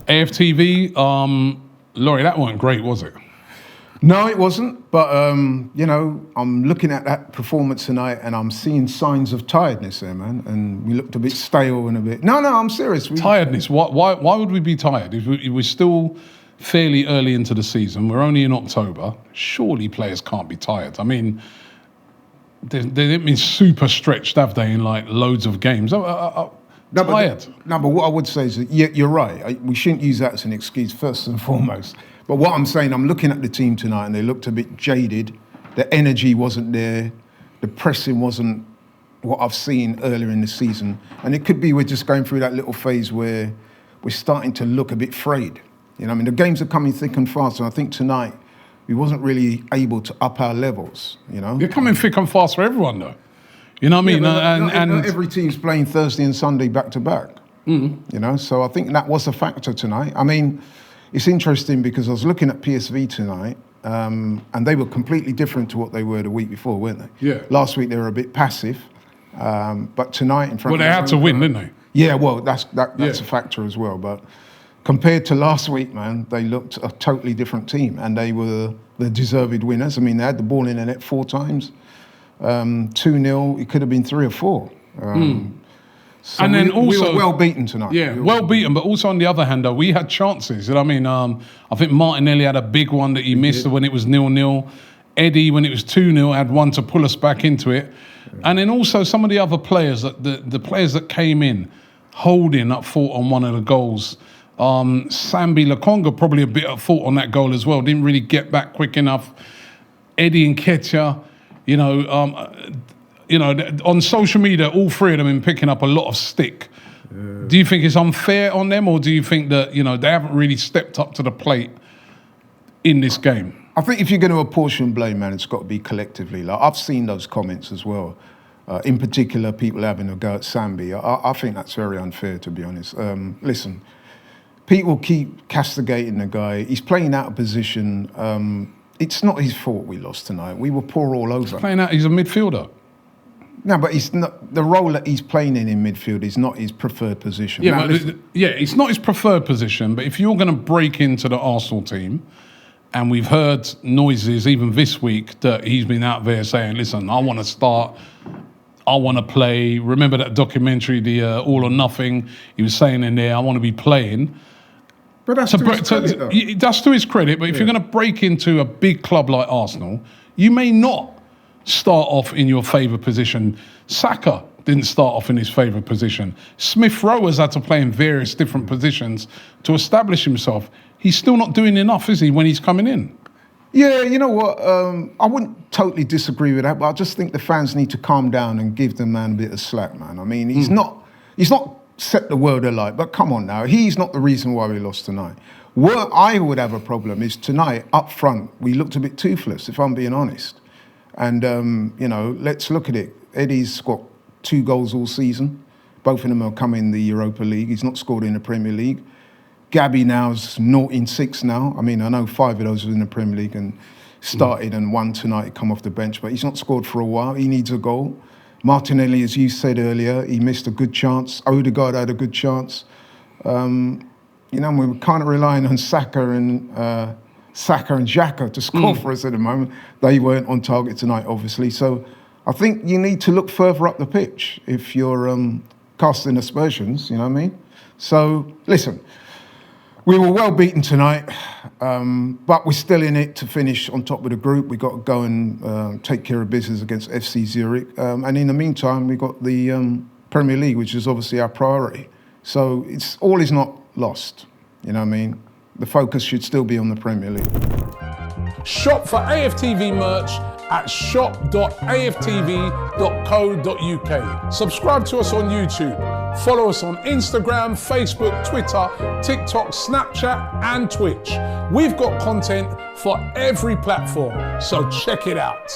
AFTV, Laurie, that wasn't great, was it? No, it wasn't. But, you know, I'm looking at that performance tonight and I'm seeing signs of tiredness there, man. And we looked a bit stale and a bit... No, I'm serious. Tiredness? Why would we be tired? If we're still fairly early into the season, we're only in October, surely players can't be tired. I mean, they didn't been super stretched, have they, in like loads of games? Tired. But what I would say is that you're right. We shouldn't use that as an excuse, first and foremost. But what I'm saying, I'm looking at the team tonight and they looked a bit jaded. The energy wasn't there. The pressing wasn't what I've seen earlier in the season. And it could be we're just going through that little phase where we're starting to look a bit frayed. You know, I mean, the games are coming thick and fast, and I think tonight we wasn't really able to up our levels, you know. They're coming thick and fast for everyone, though. You know what I mean? Not every team's playing Thursday and Sunday back to back. You know, so I think that was a factor tonight. I mean, it's interesting because I was looking at PSV tonight, and they were completely different to what they were the week before, weren't they? Yeah. Last week they were a bit passive, but tonight in front. Well, they had to win, didn't they? Yeah, well, that's a factor as well. But compared to last week, man, they looked a totally different team, and they were the deserved winners. I mean, they had the ball in the net 4 times, 2-0. It could have been 3 or 4. So and then we were well beaten tonight. Yeah, well beaten, but also on the other hand, though, we had chances. You know what I mean? I think Martinelli had a big one that he missed when it was 0-0. Eddie, when it was 2-0, had one to pull us back into it. Yeah. And then also some of the other players, the players that came in, holding at fault on one of the goals. Sambi Lakonga probably a bit at fault on that goal as well. Didn't really get back quick enough. Eddie and Ketcher, you know, on social media, all 3 of them been picking up a lot of stick. Yeah. Do you think it's unfair on them, or do you think that, you know, they haven't really stepped up to the plate in this game? I think if you're going to apportion blame, man, it's got to be collectively. Like, I've seen those comments as well. In particular, people having a go at Sambi. I think that's very unfair, to be honest. Listen, people keep castigating the guy. He's playing out of position. It's not his fault we lost tonight. We were poor all over. He's a midfielder. No, but he's not, the role that he's playing in midfield is not his preferred position. Yeah, it's not his preferred position, but if you're going to break into the Arsenal team, and we've heard noises even this week that he's been out there saying, listen, I want to start, I want to play. Remember that documentary, the All or Nothing? He was saying in there, I want to be playing. But that's to his credit, though. That's to his credit, but if you're going to break into a big club like Arsenal, you may not start off in your favourite position. Saka didn't start off in his favourite position. Smith Rowe has had to play in various different positions to establish himself. He's still not doing enough, is he, when he's coming in? Yeah, you know what? I wouldn't totally disagree with that, but I just think the fans need to calm down and give the man a bit of slack, man. I mean, he's not set the world alight, but come on now. He's not the reason why we lost tonight. What I would have a problem is tonight, up front, we looked a bit toothless, if I'm being honest. And, you know, let's look at it. Eddie's got 2 goals all season. Both of them have come in the Europa League. He's not scored in the Premier League. Gabby now's 0 in 6 now. I mean, I know 5 of those were in the Premier League and started and 1 tonight, come off the bench, but he's not scored for a while. He needs a goal. Martinelli, as you said earlier, he missed a good chance. Odegaard had a good chance. You know, we were kind of relying on Saka and Xhaka to score for us at the moment. They weren't on target tonight, obviously. So I think you need to look further up the pitch if you're casting aspersions, you know what I mean? So, listen, we were well beaten tonight, but we're still in it to finish on top of the group. We've got to go and take care of business against FC Zurich. And in the meantime, we've got the Premier League, which is obviously our priority. So all is not lost, you know what I mean? The focus should still be on the Premier League. Shop for AFTV merch at shop.aftv.co.uk. Subscribe to us on YouTube. Follow us on Instagram, Facebook, Twitter, TikTok, Snapchat, and Twitch. We've got content for every platform, so check it out.